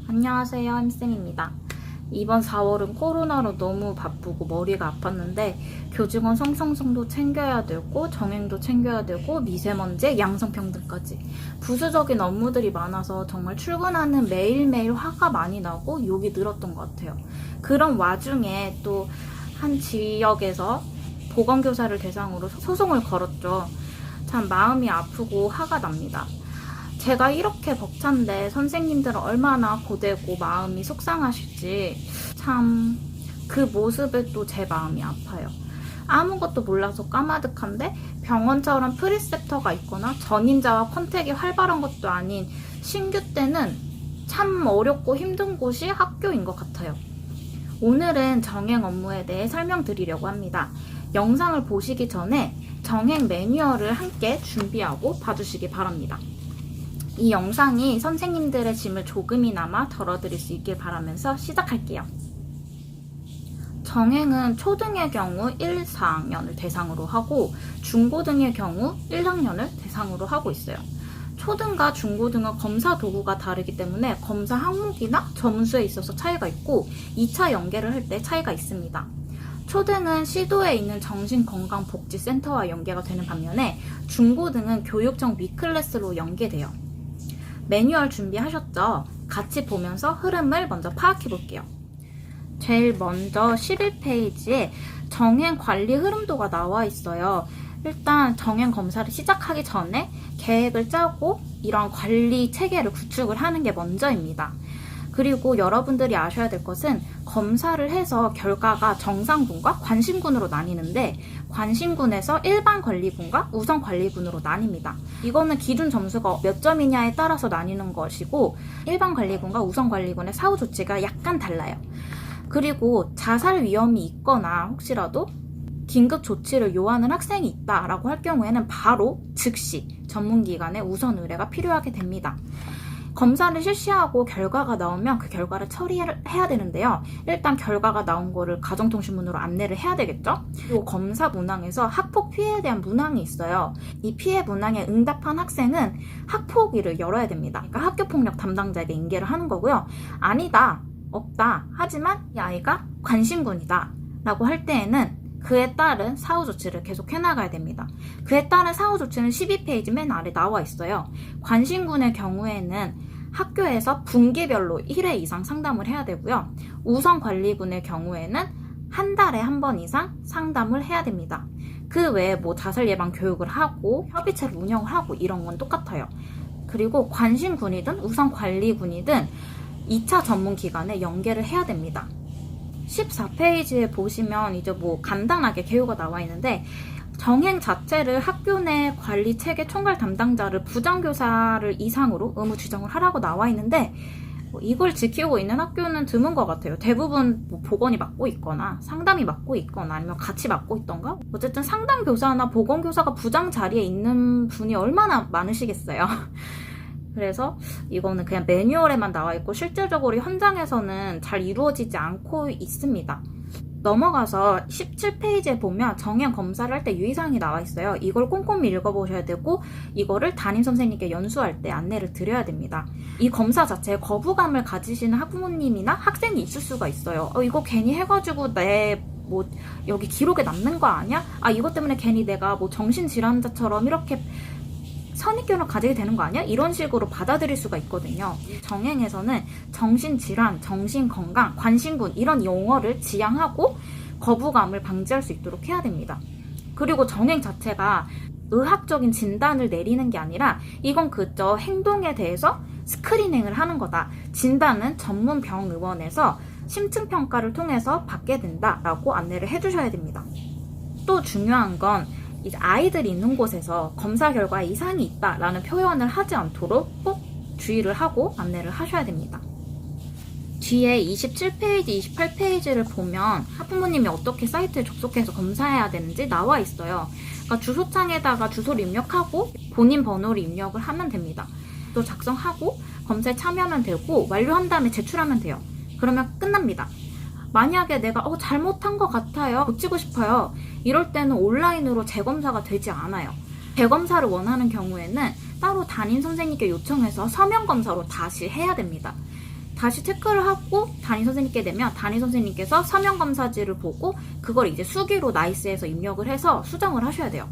안녕하세요, 햄쌤입니다. 이번 4월은 코로나로 너무 바쁘고 머리가 아팠는데 교직원 성성성도 챙겨야 되고 정행도 챙겨야 되고 미세먼지, 양성평등까지 부수적인 업무들이 많아서 정말 출근하는 매일매일 화가 많이 나고 욕이 늘었던 것 같아요. 그런 와중에 또 한 지역에서 보건교사를 대상으로 소송을 걸었죠. 참 마음이 아프고 화가 납니다. 제가 이렇게 벅찬데 선생님들은 얼마나 고되고 마음이 속상하실지 참 그 모습에 또 제 마음이 아파요. 아무것도 몰라서 까마득한데 병원처럼 프리셉터가 있거나 전임자와 컨택이 활발한 것도 아닌 신규 때는 참 어렵고 힘든 곳이 학교인 것 같아요. 오늘은 정행 업무에 대해 설명드리려고 합니다. 영상을 보시기 전에 정행 매뉴얼을 함께 준비하고 봐주시기 바랍니다. 이 영상이 선생님들의 짐을 조금이나마 덜어드릴 수 있길 바라면서 시작할게요. 정행은 초등의 경우 1, 4학년을 대상으로 하고 중고등의 경우 1학년을 대상으로 하고 있어요. 초등과 중고등은 검사 도구가 다르기 때문에 검사 항목이나 점수에 있어서 차이가 있고 2차 연계를 할 때 차이가 있습니다. 초등은 시도에 있는 정신건강복지센터와 연계가 되는 반면에 중고등은 교육청 위클래스로 연계돼요. 매뉴얼 준비하셨죠? 같이 보면서 흐름을 먼저 파악해 볼게요. 제일 먼저 11페이지에 정행 관리 흐름도가 나와 있어요. 일단 정행 검사를 시작하기 전에 계획을 짜고 이런 관리 체계를 구축을 하는 게 먼저입니다. 그리고 여러분들이 아셔야 될 것은 검사를 해서 결과가 정상군과 관심군으로 나뉘는데 관심군에서 일반 관리군과 우선 관리군으로 나뉩니다. 이거는 기준 점수가 몇 점이냐에 따라서 나뉘는 것이고 일반 관리군과 우선 관리군의 사후 조치가 약간 달라요. 그리고 자살 위험이 있거나 혹시라도 긴급 조치를 요하는 학생이 있다라고 할 경우에는 바로 즉시 전문기관의 우선 의뢰가 필요하게 됩니다. 검사를 실시하고 결과가 나오면 그 결과를 처리해야 되는데요. 일단 결과가 나온 거를 가정통신문으로 안내를 해야 되겠죠? 그리고 검사 문항에서 학폭 피해에 대한 문항이 있어요. 이 피해 문항에 응답한 학생은 학폭위를 열어야 됩니다. 그러니까 학교폭력 담당자에게 인계를 하는 거고요. 아니다, 없다, 하지만 이 아이가 관심군이다 라고 할 때에는 그에 따른 사후 조치를 계속 해나가야 됩니다. 그에 따른 사후 조치는 12페이지 맨 아래 나와 있어요. 관심군의 경우에는 학교에서 분기별로 1회 이상 상담을 해야 되고요. 우선 관리군의 경우에는 한 달에 한 번 이상 상담을 해야 됩니다. 그 외에 뭐 자살 예방 교육을 하고 협의체를 운영을 하고 이런 건 똑같아요. 그리고 관심군이든 우선 관리군이든 2차 전문기관에 연계를 해야 됩니다. 14페이지에 보시면 이제 뭐 간단하게 개요가 나와 있는데 정행 자체를 학교 내 관리 체계 총괄 담당자를 부장교사를 이상으로 의무 지정을 하라고 나와 있는데 이걸 지키고 있는 학교는 드문 것 같아요. 대부분 뭐 보건이 맡고 있거나 상담이 맡고 있거나 아니면 같이 맡고 있던가 어쨌든 상담교사나 보건교사가 부장 자리에 있는 분이 얼마나 많으시겠어요. 그래서 이거는 그냥 매뉴얼에만 나와 있고 실질적으로 현장에서는 잘 이루어지지 않고 있습니다. 넘어가서 17페이지에 보면 정행 검사를 할 때 유의사항이 나와 있어요. 이걸 꼼꼼히 읽어보셔야 되고 이거를 담임선생님께 연수할 때 안내를 드려야 됩니다. 이 검사 자체에 거부감을 가지시는 학부모님이나 학생이 있을 수가 있어요. 이거 괜히 해가지고 뭐 여기 기록에 남는 거 아니야? 이것 때문에 괜히 내가 뭐 정신질환자처럼 이렇게 선입견을 가지게 되는 거 아니야? 이런 식으로 받아들일 수가 있거든요. 정행에서는 정신질환, 정신건강, 관심군 이런 용어를 지양하고 거부감을 방지할 수 있도록 해야 됩니다. 그리고 정행 자체가 의학적인 진단을 내리는 게 아니라 이건 그저 행동에 대해서 스크리닝을 하는 거다. 진단은 전문 병의원에서 심층평가를 통해서 받게 된다라고 안내를 해주셔야 됩니다. 또 중요한 건 이제 아이들이 있는 곳에서 검사 결과에 이상이 있다라는 표현을 하지 않도록 꼭 주의를 하고 안내를 하셔야 됩니다. 뒤에 27페이지, 28페이지를 보면 학부모님이 어떻게 사이트에 접속해서 검사해야 되는지 나와 있어요. 그러니까 주소창에다가 주소를 입력하고 본인 번호를 입력을 하면 됩니다. 또 작성하고 검사에 참여하면 되고 완료한 다음에 제출하면 돼요. 그러면 끝납니다. 만약에 내가 잘못한 것 같아요, 고치고 싶어요, 이럴 때는 온라인으로 재검사가 되지 않아요. 재검사를 원하는 경우에는 따로 담임 선생님께 요청해서 서면 검사로 다시 해야 됩니다. 다시 체크를 하고 담임 선생님께 내면 담임 선생님께서 서면 검사지를 보고 그걸 이제 수기로 나이스에서 입력을 해서 수정을 하셔야 돼요.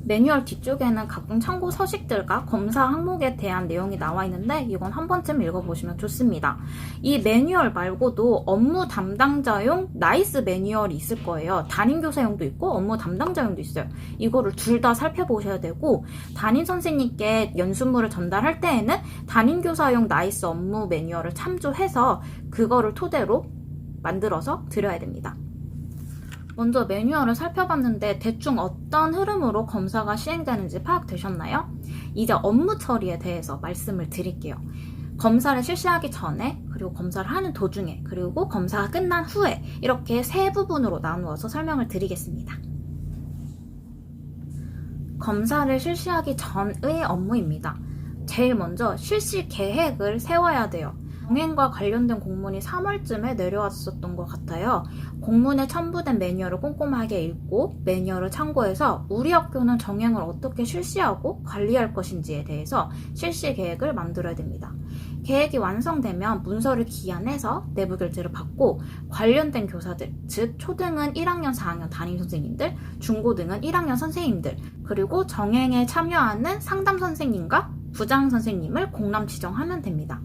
매뉴얼 뒤쪽에는 각종 참고 서식들과 검사 항목에 대한 내용이 나와 있는데 이건 한 번쯤 읽어보시면 좋습니다. 이 매뉴얼 말고도 업무 담당자용 나이스 매뉴얼이 있을 거예요. 담임교사용도 있고 업무 담당자용도 있어요. 이거를 둘 다 살펴보셔야 되고 담임 선생님께 연수물을 전달할 때에는 담임교사용 나이스 업무 매뉴얼을 참조해서 그거를 토대로 만들어서 드려야 됩니다. 먼저 매뉴얼을 살펴봤는데 대충 어떤 흐름으로 검사가 시행되는지 파악되셨나요? 이제 업무 처리에 대해서 말씀을 드릴게요. 검사를 실시하기 전에, 그리고 검사를 하는 도중에, 그리고 검사가 끝난 후에 이렇게 세 부분으로 나누어서 설명을 드리겠습니다. 검사를 실시하기 전의 업무입니다. 제일 먼저 실시 계획을 세워야 돼요. 정행과 관련된 공문이 3월쯤에 내려왔었던 것 같아요. 공문에 첨부된 매뉴얼을 꼼꼼하게 읽고 매뉴얼을 참고해서 우리 학교는 정행을 어떻게 실시하고 관리할 것인지에 대해서 실시 계획을 만들어야 됩니다. 계획이 완성되면 문서를 기한해서 내부 결제를 받고 관련된 교사들, 즉 초등은 1학년, 4학년 담임 선생님들, 중고등은 1학년 선생님들, 그리고 정행에 참여하는 상담 선생님과 부장 선생님을 공람 지정하면 됩니다.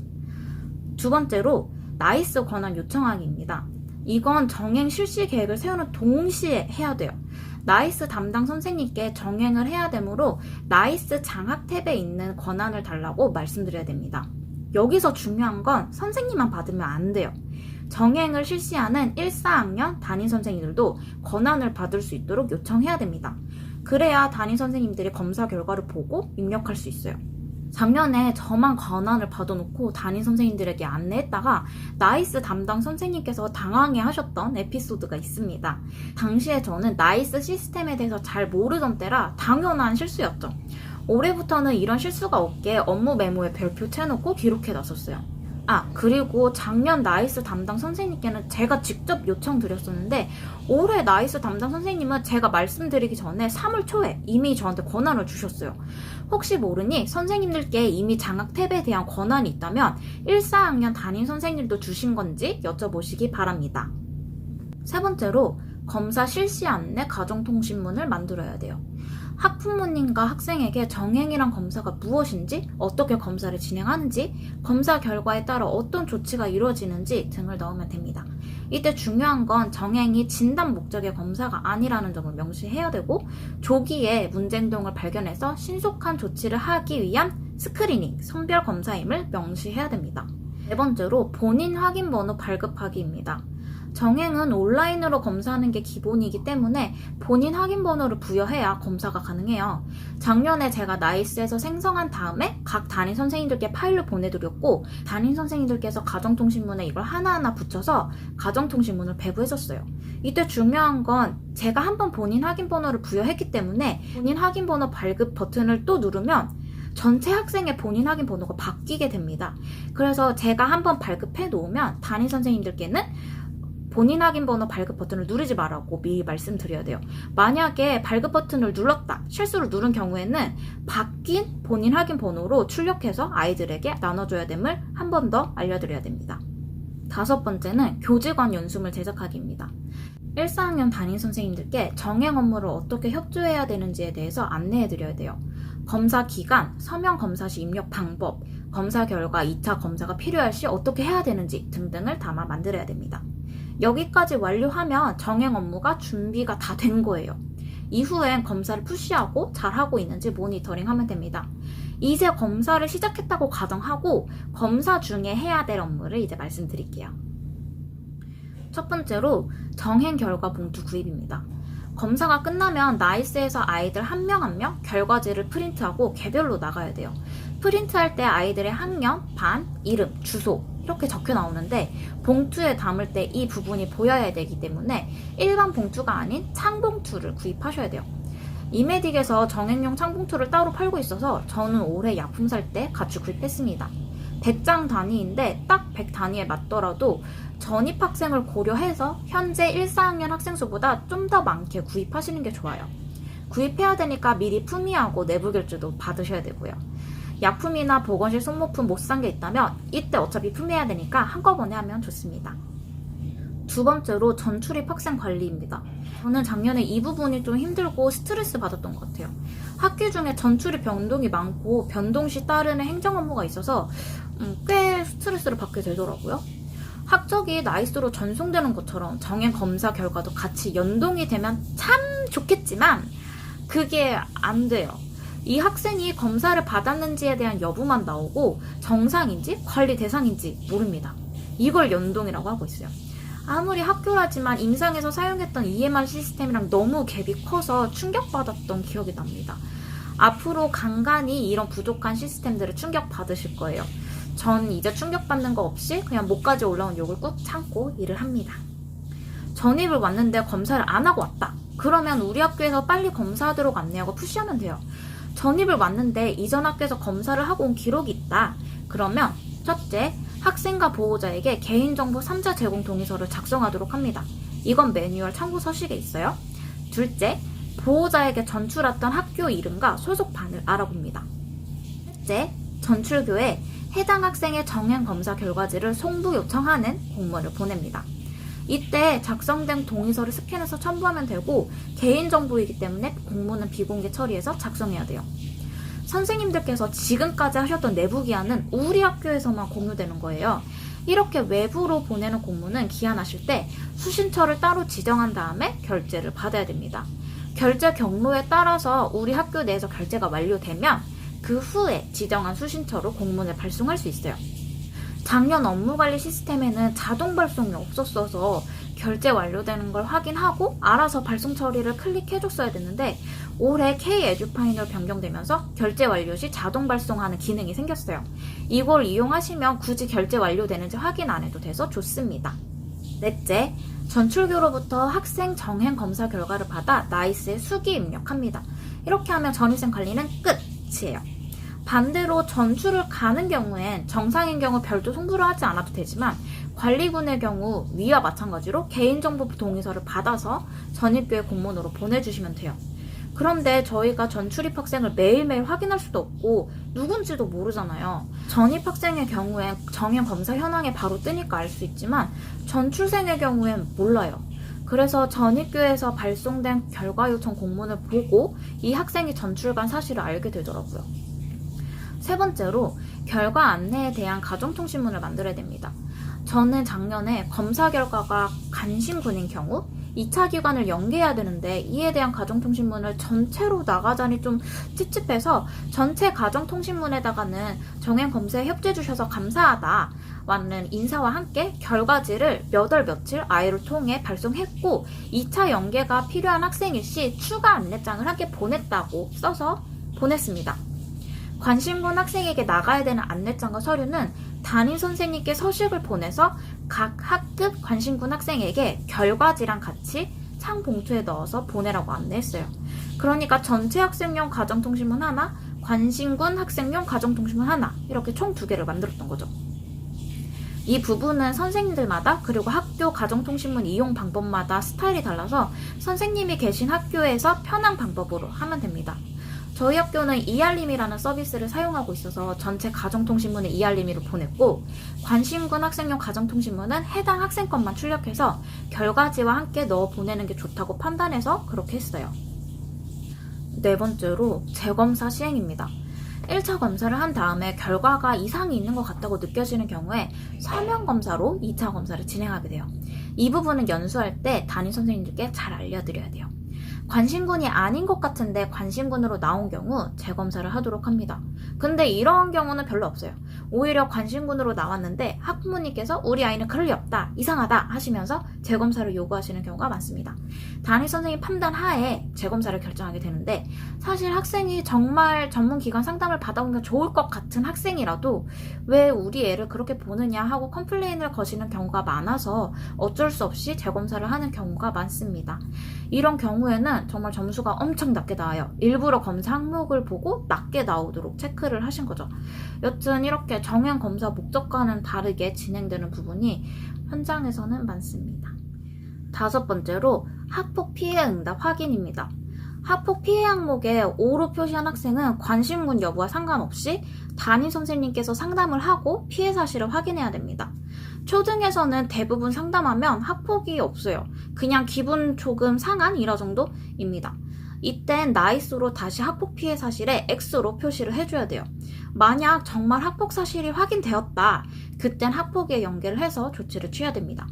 두 번째로 나이스 권한 요청하기입니다. 이건 정행 실시 계획을 세우는 동시에 해야 돼요. 나이스 담당 선생님께 정행을 해야 되므로 나이스 장학 탭에 있는 권한을 달라고 말씀드려야 됩니다. 여기서 중요한 건 선생님만 받으면 안 돼요. 정행을 실시하는 1, 4학년 담임 선생님들도 권한을 받을 수 있도록 요청해야 됩니다. 그래야 담임 선생님들이 검사 결과를 보고 입력할 수 있어요. 작년에 저만 권한을 받아놓고 담임 선생님들에게 안내했다가 나이스 담당 선생님께서 당황해 하셨던 에피소드가 있습니다. 당시에 저는 나이스 시스템에 대해서 잘 모르던 때라 당연한 실수였죠. 올해부터는 이런 실수가 없게 업무 메모에 별표 채놓고 기록해 놨었어요. 그리고 작년 나이스 담당 선생님께는 제가 직접 요청드렸었는데 올해 나이스 담당 선생님은 제가 말씀드리기 전에 3월 초에 이미 저한테 권한을 주셨어요. 혹시 모르니 선생님들께 이미 장학 탭에 대한 권한이 있다면 1, 4학년 담임 선생님도 주신 건지 여쭤보시기 바랍니다. 세 번째로 검사 실시 안내 가정통신문을 만들어야 돼요. 학부모님과 학생에게 정행이란 검사가 무엇인지, 어떻게 검사를 진행하는지, 검사 결과에 따라 어떤 조치가 이루어지는지 등을 넣으면 됩니다. 이때 중요한 건 정행이 진단 목적의 검사가 아니라는 점을 명시해야 되고 조기에 문제 행동을 발견해서 신속한 조치를 하기 위한 스크리닝, 선별 검사임을 명시해야 됩니다. 네 번째로 본인 확인 번호 발급하기입니다. 정행은 온라인으로 검사하는 게 기본이기 때문에 본인 확인 번호를 부여해야 검사가 가능해요. 작년에 제가 나이스에서 생성한 다음에 각 담임 선생님들께 파일을 보내드렸고 담임 선생님들께서 가정통신문에 이걸 하나하나 붙여서 가정통신문을 배부했었어요. 이때 중요한 건 제가 한번 본인 확인 번호를 부여했기 때문에 본인 확인 번호 발급 버튼을 또 누르면 전체 학생의 본인 확인 번호가 바뀌게 됩니다. 그래서 제가 한번 발급해 놓으면 담임 선생님들께는 본인 확인 번호 발급 버튼을 누르지 말라고 미리 말씀드려야 돼요. 만약에 발급 버튼을 눌렀다, 실수로 누른 경우에는 바뀐 본인 확인 번호로 출력해서 아이들에게 나눠줘야 됨을 한 번 더 알려드려야 됩니다. 다섯 번째는 교직원 연수물 제작하기입니다. 1, 4학년 담임 선생님들께 정행 업무를 어떻게 협조해야 되는지에 대해서 안내해드려야 돼요. 검사 기간, 서면 검사 시 입력 방법, 검사 결과 2차 검사가 필요할 시 어떻게 해야 되는지 등등을 담아 만들어야 됩니다. 여기까지 완료하면 정행 업무가 준비가 다 된 거예요. 이후엔 검사를 푸시하고 잘하고 있는지 모니터링하면 됩니다. 이제 검사를 시작했다고 가정하고 검사 중에 해야 될 업무를 이제 말씀드릴게요. 첫 번째로 정행 결과 봉투 구입입니다. 검사가 끝나면 나이스에서 아이들 한 명 한 명 결과지를 프린트하고 개별로 나가야 돼요. 프린트할 때 아이들의 학년, 반, 이름, 주소 이렇게 적혀 나오는데 봉투에 담을 때 이 부분이 보여야 되기 때문에 일반 봉투가 아닌 창봉투를 구입하셔야 돼요. 이메딕에서 정행용 창봉투를 따로 팔고 있어서 저는 올해 약품 살 때 같이 구입했습니다. 100장 단위인데 딱 100 단위에 맞더라도 전입 학생을 고려해서 현재 1, 4학년 학생 수보다 좀 더 많게 구입하시는 게 좋아요. 구입해야 되니까 미리 품위하고 내부 결제도 받으셔야 되고요. 약품이나 보건실 소모품 못 산 게 있다면 이때 어차피 품해야 되니까 한꺼번에 하면 좋습니다. 두 번째로 전출입 학생 관리입니다. 저는 작년에 이 부분이 좀 힘들고 스트레스 받았던 것 같아요. 학기 중에 전출입 변동이 많고 변동 시 따르는 행정 업무가 있어서 꽤 스트레스를 받게 되더라고요. 학적이 나이스로 전송되는 것처럼 정행 검사 결과도 같이 연동이 되면 참 좋겠지만 그게 안 돼요. 이 학생이 검사를 받았는지에 대한 여부만 나오고 정상인지 관리 대상인지 모릅니다. 이걸 연동이라고 하고 있어요. 아무리 학교라지만 임상에서 사용했던 EMR 시스템이랑 너무 갭이 커서 충격받았던 기억이 납니다. 앞으로 간간히 이런 부족한 시스템들을 충격받으실 거예요. 전 이제 충격받는 거 없이 그냥 목까지 올라온 욕을 꾹 참고 일을 합니다. 전입을 왔는데 검사를 안 하고 왔다. 그러면 우리 학교에서 빨리 검사하도록 안내하고 푸시하면 돼요. 전입을 왔는데 이전 학교에서 검사를 하고 온 기록이 있다. 그러면 첫째, 학생과 보호자에게 개인정보 3자 제공 동의서를 작성하도록 합니다. 이건 매뉴얼 참고 서식에 있어요. 둘째, 보호자에게 전출했던 학교 이름과 소속반을 알아봅니다. 셋째, 전출교에 해당 학생의 정행 검사 결과지를 송부 요청하는 공문을 보냅니다. 이때 작성된 동의서를 스캔해서 첨부하면 되고 개인정보이기 때문에 공문은 비공개 처리해서 작성해야 돼요. 선생님들께서 지금까지 하셨던 내부 기한은 우리 학교에서만 공유되는 거예요. 이렇게 외부로 보내는 공문은 기한하실 때 수신처를 따로 지정한 다음에 결제를 받아야 됩니다. 결제 경로에 따라서 우리 학교 내에서 결제가 완료되면 그 후에 지정한 수신처로 공문을 발송할 수 있어요. 작년 업무관리 시스템에는 자동 발송이 없었어서 결제 완료되는 걸 확인하고 알아서 발송 처리를 클릭해줬어야 됐는데 올해 K-에듀파이널 변경되면서 결제 완료 시 자동 발송하는 기능이 생겼어요. 이걸 이용하시면 굳이 결제 완료되는지 확인 안 해도 돼서 좋습니다. 넷째, 전출교로부터 학생 정행 검사 결과를 받아 나이스에 수기 입력합니다. 이렇게 하면 전입생 관리는 끝이에요. 반대로 전출을 가는 경우엔 정상인 경우 별도 송부를 하지 않아도 되지만 관리군의 경우 위와 마찬가지로 개인정보 동의서를 받아서 전입교에 공문으로 보내주시면 돼요. 그런데 저희가 전출입 학생을 매일매일 확인할 수도 없고 누군지도 모르잖아요. 전입 학생의 경우엔 정행 검사 현황에 바로 뜨니까 알 수 있지만 전출생의 경우엔 몰라요. 그래서 전입교에서 발송된 결과 요청 공문을 보고 이 학생이 전출간 사실을 알게 되더라고요. 세 번째로 결과 안내에 대한 가정통신문을 만들어야 됩니다. 저는 작년에 검사 결과가 간신군인 경우 2차 기관을 연계해야 되는데 이에 대한 가정통신문을 전체로 나가자니 좀 찝찝해서 전체 가정통신문에다가는 정행검사에 협조해 주셔서 감사하다 라는 인사와 함께 결과지를 몇 월 며칠 아이를 통해 발송했고 2차 연계가 필요한 학생일 시 추가 안내장을 함께 보냈다고 써서 보냈습니다. 관심군 학생에게 나가야 되는 안내장과 서류는 담임 선생님께 서식을 보내서 각 학급 관심군 학생에게 결과지랑 같이 창 봉투에 넣어서 보내라고 안내했어요. 그러니까 전체 학생용 가정통신문 하나, 관심군 학생용 가정통신문 하나 이렇게 총 2개를 만들었던 거죠. 이 부분은 선생님들마다 그리고 학교 가정통신문 이용 방법마다 스타일이 달라서 선생님이 계신 학교에서 편한 방법으로 하면 됩니다. 저희 학교는 이알림이라는 서비스를 사용하고 있어서 전체 가정통신문을 이알림으로 보냈고 관심군 학생용 가정통신문은 해당 학생 것만 출력해서 결과지와 함께 넣어 보내는 게 좋다고 판단해서 그렇게 했어요. 네 번째로 재검사 시행입니다. 1차 검사를 한 다음에 결과가 이상이 있는 것 같다고 느껴지는 경우에 서면검사로 2차 검사를 진행하게 돼요. 이 부분은 연수할 때 담임 선생님들께 잘 알려드려야 돼요. 관심군이 아닌 것 같은데 관심군으로 나온 경우 재검사를 하도록 합니다. 근데 이런 경우는 별로 없어요. 오히려 관심군으로 나왔는데 학부모님께서 우리 아이는 그럴 리 없다, 이상하다 하시면서 재검사를 요구하시는 경우가 많습니다. 담임 선생님 판단 하에 재검사를 결정하게 되는데 사실 학생이 정말 전문기관 상담을 받아보면 좋을 것 같은 학생이라도 왜 우리 애를 그렇게 보느냐 하고 컴플레인을 거시는 경우가 많아서 어쩔 수 없이 재검사를 하는 경우가 많습니다. 이런 경우에는 정말 점수가 엄청 낮게 나와요. 일부러 검사 항목을 보고 낮게 나오도록 체크를 하신 거죠. 여튼 이렇게 정형 검사 목적과는 다르게 진행되는 부분이 현장에서는 많습니다. 다섯 번째로 학폭 피해 응답 확인입니다. 학폭 피해 항목에 O로 표시한 학생은 관심군 여부와 상관없이 담임 선생님께서 상담을 하고 피해 사실을 확인해야 됩니다. 초등에서는 대부분 상담하면 학폭이 없어요. 그냥 기분 조금 상한 이라 정도입니다. 이땐 나이스로 다시 학폭 피해 사실에 X로 표시를 해줘야 돼요. 만약 정말 학폭 사실이 확인되었다, 그땐 학폭에 연계를 해서 조치를 취해야 됩니다.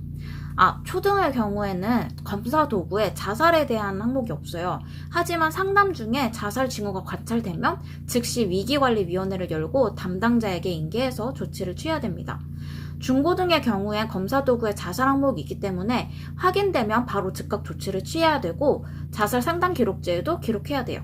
초등의 경우에는 검사 도구에 자살에 대한 항목이 없어요. 하지만 상담 중에 자살 징후가 관찰되면 즉시 위기관리위원회를 열고 담당자에게 인계해서 조치를 취해야 됩니다. 중고등의 경우엔 검사 도구에 자살 항목이 있기 때문에 확인되면 바로 즉각 조치를 취해야 되고 자살 상담 기록지에도 기록해야 돼요.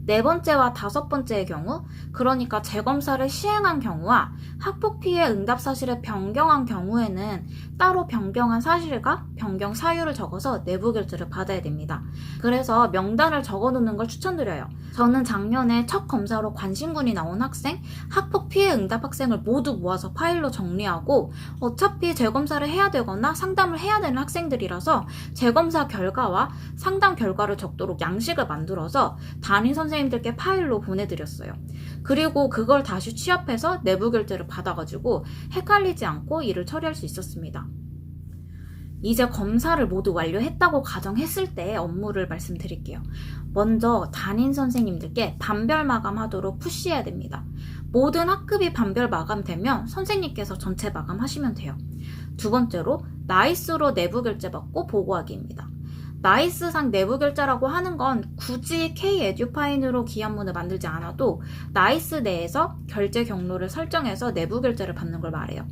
네 번째와 다섯 번째의 경우, 그러니까 재검사를 시행한 경우와 학폭 피해 응답 사실을 변경한 경우에는 따로 변경한 사실과 변경 사유를 적어서 내부 결제를 받아야 됩니다. 그래서 명단을 적어놓는 걸 추천드려요. 저는 작년에 첫 검사로 관심군이 나온 학생, 학폭 피해 응답 학생을 모두 모아서 파일로 정리하고 어차피 재검사를 해야 되거나 상담을 해야 되는 학생들이라서 재검사 결과와 상담 결과를 적도록 양식을 만들어서 담임 선생님들께 파일로 보내드렸어요. 그리고 그걸 다시 취합해서 내부 결제를 받아가지고 헷갈리지 않고 일을 처리할 수 있었습니다. 이제 검사를 모두 완료했다고 가정했을 때 업무를 말씀드릴게요. 먼저 담임 선생님들께 반별 마감하도록 푸시해야 됩니다. 모든 학급이 반별 마감되면 선생님께서 전체 마감하시면 돼요. 두 번째로 나이스로 내부 결제 받고 보고하기입니다. 나이스상 내부 결제라고 하는 건 굳이 K-에듀파인으로 기한문을 만들지 않아도 나이스 내에서 결제 경로를 설정해서 내부 결제를 받는 걸 말해요.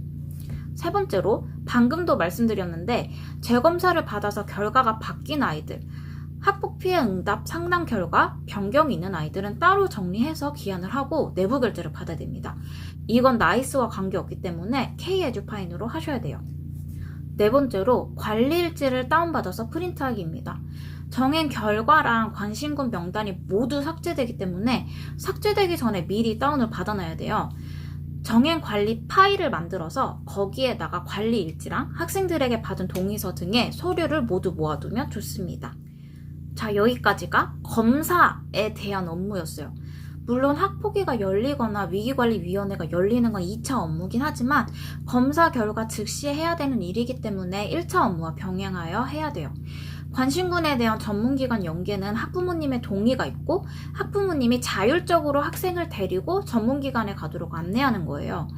세 번째로 방금도 말씀드렸는데 재검사를 받아서 결과가 바뀐 아이들, 학폭 피해 응답 상담 결과 변경이 있는 아이들은 따로 정리해서 기한을 하고 내부 결제를 받아야 됩니다. 이건 나이스와 관계없기 때문에 K-에듀파인으로 하셔야 돼요. 네 번째로 관리일지를 다운받아서 프린트하기입니다. 정행 결과랑 관심군 명단이 모두 삭제되기 때문에 삭제되기 전에 미리 다운을 받아놔야 돼요. 정행 관리 파일을 만들어서 거기에다가 관리 일지랑 학생들에게 받은 동의서 등의 서류를 모두 모아두면 좋습니다. 자, 여기까지가 검사에 대한 업무였어요. 물론 학폭위가 열리거나 위기관리위원회가 열리는 건 2차 업무긴 하지만 검사 결과 즉시 해야 되는 일이기 때문에 1차 업무와 병행하여 해야 돼요. 관심군에 대한 전문기관 연계는 학부모님의 동의가 있고 학부모님이 자율적으로 학생을 데리고 전문기관에 가도록 안내하는 거예요.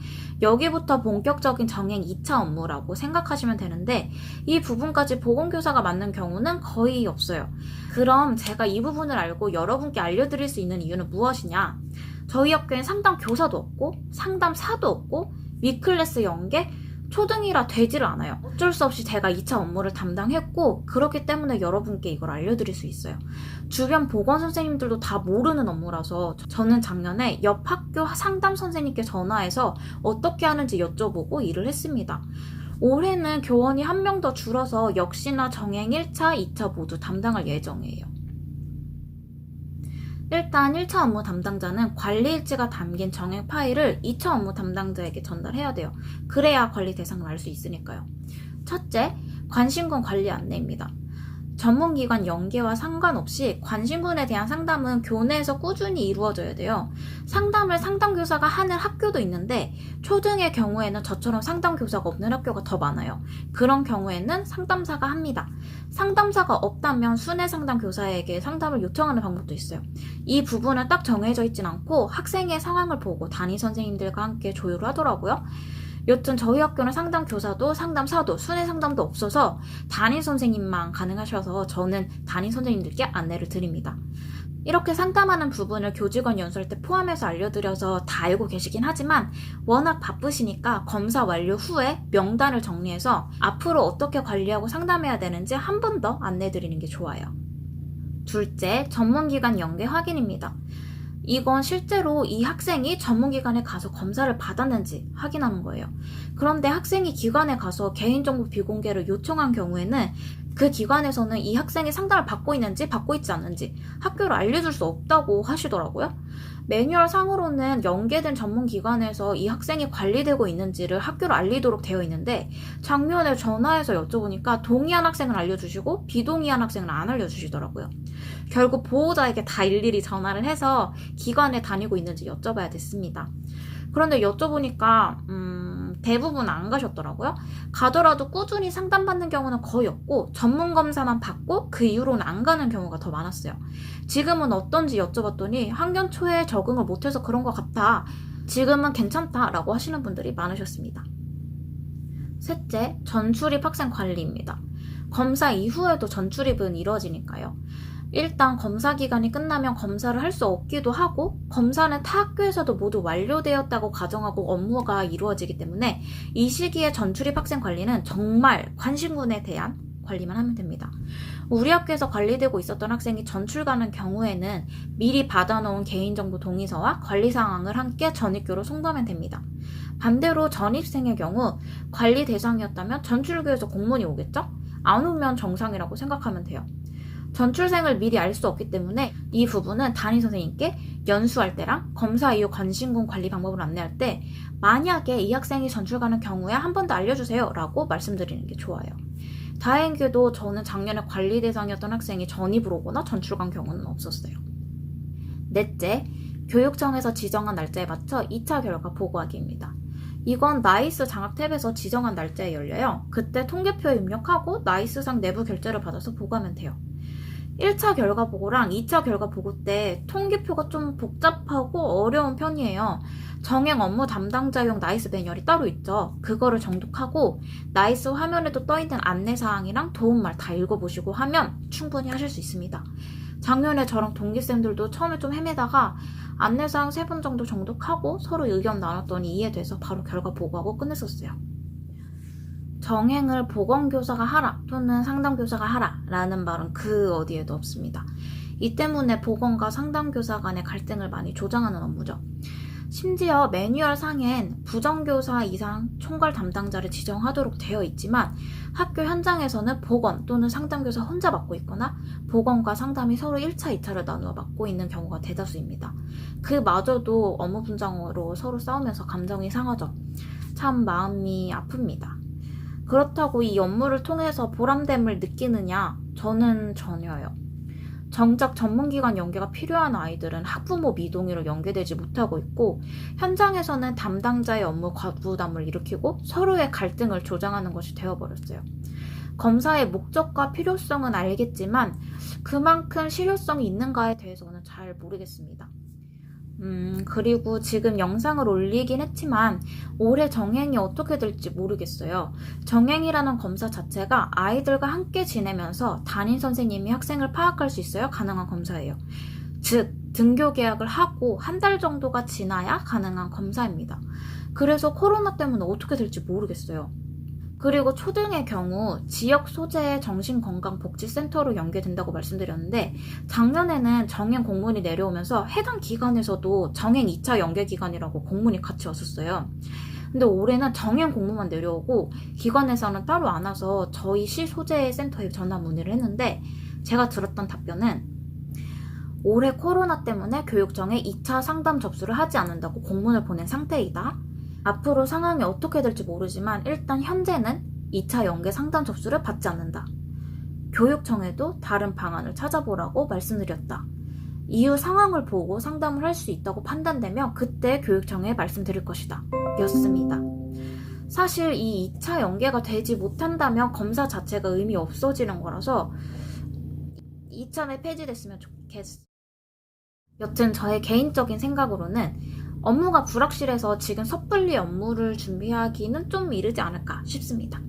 여기부터 본격적인 정행 2차 업무라고 생각하시면 되는데 이 부분까지 보건교사가 맡는 경우는 거의 없어요. 그럼 제가 이 부분을 알고 여러분께 알려드릴 수 있는 이유는 무엇이냐? 저희 학교엔 상담 교사도 없고 상담사도 없고 위클래스 연계, 초등이라 되지를 않아요. 어쩔 수 없이 제가 2차 업무를 담당했고 그렇기 때문에 여러분께 이걸 알려드릴 수 있어요. 주변 보건 선생님들도 다 모르는 업무라서 저는 작년에 옆 학교 상담 선생님께 전화해서 어떻게 하는지 여쭤보고 일을 했습니다. 올해는 교원이 한 명 더 줄어서 역시나 정행 1차, 2차 모두 담당할 예정이에요. 일단 1차 업무 담당자는 관리일지가 담긴 정행 파일을 2차 업무 담당자에게 전달해야 돼요. 그래야 관리 대상을 알 수 있으니까요. 첫째, 관심군 관리 안내입니다. 전문기관 연계와 상관없이 관심군에 대한 상담은 교내에서 꾸준히 이루어져야 돼요. 상담을 상담교사가 하는 학교도 있는데 초등의 경우에는 저처럼 상담교사가 없는 학교가 더 많아요. 그런 경우에는 상담사가 합니다. 상담사가 없다면 순회 상담교사에게 상담을 요청하는 방법도 있어요. 이 부분은 딱 정해져 있진 않고 학생의 상황을 보고 담임 선생님들과 함께 조율을 하더라고요. 여튼 저희 학교는 상담교사도 상담사도 순회 상담도 없어서 담임 선생님만 가능하셔서 저는 담임 선생님들께 안내를 드립니다. 이렇게 상담하는 부분을 교직원 연수할 때 포함해서 알려드려서 다 알고 계시긴 하지만 워낙 바쁘시니까 검사 완료 후에 명단을 정리해서 앞으로 어떻게 관리하고 상담해야 되는지 한 번 더 안내드리는 게 좋아요. 둘째, 전문기관 연계 확인입니다. 이건 실제로 이 학생이 전문기관에 가서 검사를 받았는지 확인하는 거예요. 그런데 학생이 기관에 가서 개인정보 비공개를 요청한 경우에는 그 기관에서는 이 학생이 상담을 받고 있는지 받고 있지 않는지 학교로 알려줄 수 없다고 하시더라고요. 매뉴얼 상으로는 연계된 전문기관에서 이 학생이 관리되고 있는지를 학교로 알리도록 되어 있는데 작년에 전화해서 여쭤보니까 동의한 학생은 알려주시고 비동의한 학생은 안 알려주시더라고요. 결국 보호자에게 다 일일이 전화를 해서 기관에 다니고 있는지 여쭤봐야 됐습니다. 그런데 여쭤보니까 대부분 안 가셨더라고요. 가더라도 꾸준히 상담받는 경우는 거의 없고 전문 검사만 받고 그 이후로는 안 가는 경우가 더 많았어요. 지금은 어떤지 여쭤봤더니 학년 초에 적응을 못해서 그런 것 같다. 지금은 괜찮다라고 하시는 분들이 많으셨습니다. 셋째, 전출입 학생 관리입니다. 검사 이후에도 전출입은 이루어지니까요. 일단 검사 기간이 끝나면 검사를 할 수 없기도 하고 검사는 타 학교에서도 모두 완료되었다고 가정하고 업무가 이루어지기 때문에 이 시기에 전출입 학생 관리는 정말 관심군에 대한 관리만 하면 됩니다. 우리 학교에서 관리되고 있었던 학생이 전출 가는 경우에는 미리 받아놓은 개인정보 동의서와 관리 사항을 함께 전입교로 송부하면 됩니다. 반대로 전입생의 경우 관리 대상이었다면 전출교에서 공문이 오겠죠? 안 오면 정상이라고 생각하면 돼요. 전출생을 미리 알 수 없기 때문에 이 부분은 담임선생님께 연수할 때랑 검사 이후 관심군 관리 방법을 안내할 때 만약에 이 학생이 전출 가는 경우에 한 번 더 알려주세요 라고 말씀드리는 게 좋아요. 다행히도 저는 작년에 관리 대상이었던 학생이 전입을 오거나 전출 간 경우는 없었어요. 넷째, 교육청에서 지정한 날짜에 맞춰 2차 결과 보고하기입니다. 이건 나이스 장학 탭에서 지정한 날짜에 열려요. 그때 통계표에 입력하고 나이스상 내부 결제를 받아서 보고하면 돼요. 1차 결과 보고랑 2차 결과 보고 때 통계표가 좀 복잡하고 어려운 편이에요. 정행 업무 담당자용 나이스 매뉴얼이 따로 있죠. 그거를 정독하고 나이스 화면에도 떠있는 안내사항이랑 도움말 다 읽어보시고 하면 충분히 하실 수 있습니다. 작년에 저랑 동기쌤들도 처음에 좀 헤매다가 안내사항 3번 정도 정독하고 서로 의견 나눴더니 이해돼서 바로 결과 보고하고 끝냈었어요. 정행을 보건교사가 하라 또는 상담교사가 하라 라는 말은 그 어디에도 없습니다. 이 때문에 보건과 상담교사 간의 갈등을 많이 조장하는 업무죠. 심지어 매뉴얼 상엔 부정교사 이상 총괄 담당자를 지정하도록 되어 있지만 학교 현장에서는 보건 또는 상담교사 혼자 맡고 있거나 보건과 상담이 서로 1차, 2차를 나누어 맡고 있는 경우가 대다수입니다. 그마저도 업무 분장으로 서로 싸우면서 감정이 상하죠. 참 마음이 아픕니다. 그렇다고 이 업무를 통해서 보람됨을 느끼느냐? 저는 전혀요. 정작 전문기관 연계가 필요한 아이들은 학부모 미동의로 연계되지 못하고 있고 현장에서는 담당자의 업무 과부담을 일으키고 서로의 갈등을 조장하는 것이 되어버렸어요. 검사의 목적과 필요성은 알겠지만 그만큼 실효성이 있는가에 대해서는 잘 모르겠습니다. 그리고 지금 영상을 올리긴 했지만 올해 정행이 어떻게 될지 모르겠어요. 정행이라는 검사 자체가 아이들과 함께 지내면서 담임 선생님이 학생을 파악할 수 있어야 가능한 검사예요. 즉, 등교 계약을 하고 한 달 정도가 지나야 가능한 검사입니다. 그래서 코로나 때문에 어떻게 될지 모르겠어요. 그리고 초등의 경우 지역 소재의 정신건강복지센터로 연계된다고 말씀드렸는데 작년에는 정행 공문이 내려오면서 해당 기관에서도 정행 2차 연계기관이라고 공문이 같이 왔었어요. 근데 올해는 정행 공문만 내려오고 기관에서는 따로 안 와서 저희 시 소재의 센터에 전화 문의를 했는데 제가 들었던 답변은 올해 코로나 때문에 교육청에 2차 상담 접수를 하지 않는다고 공문을 보낸 상태이다. 앞으로 상황이 어떻게 될지 모르지만 일단 현재는 2차 연계 상담 접수를 받지 않는다. 교육청에도 다른 방안을 찾아보라고 말씀드렸다. 이후 상황을 보고 상담을 할 수 있다고 판단되면 그때 교육청에 말씀드릴 것이다. 였습니다. 사실 이 2차 연계가 되지 못한다면 검사 자체가 의미 없어지는 거라서 2차에 폐지됐으면 좋겠어. 여튼 저의 개인적인 생각으로는 업무가 불확실해서 지금 섣불리 업무를 준비하기는 좀 이르지 않을까 싶습니다.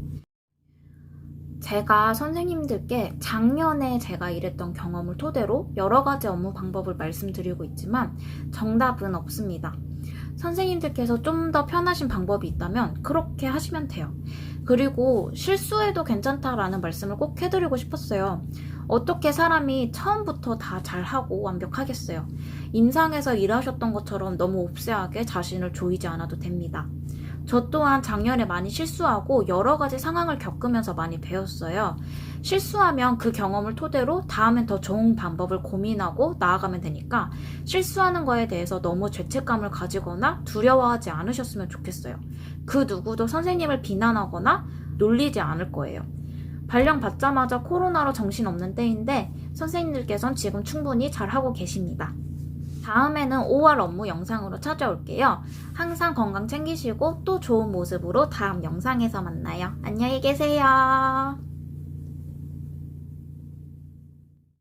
제가 선생님들께 작년에 제가 일했던 경험을 토대로 여러 가지 업무 방법을 말씀드리고 있지만 정답은 없습니다. 선생님들께서 좀 더 편하신 방법이 있다면 그렇게 하시면 돼요. 그리고 실수해도 괜찮다라는 말씀을 꼭 해드리고 싶었어요. 어떻게 사람이 처음부터 다 잘하고 완벽하겠어요. 임상에서 일하셨던 것처럼 너무 옵세하게 자신을 조이지 않아도 됩니다. 저 또한 작년에 많이 실수하고 여러 가지 상황을 겪으면서 많이 배웠어요. 실수하면 그 경험을 토대로 다음엔 더 좋은 방법을 고민하고 나아가면 되니까 실수하는 거에 대해서 너무 죄책감을 가지거나 두려워하지 않으셨으면 좋겠어요. 그 누구도 선생님을 비난하거나 놀리지 않을 거예요. 발령 받자마자 코로나로 정신없는 때인데 선생님들께서는 지금 충분히 잘하고 계십니다. 다음에는 5월 업무 영상으로 찾아올게요. 항상 건강 챙기시고 또 좋은 모습으로 다음 영상에서 만나요. 안녕히 계세요.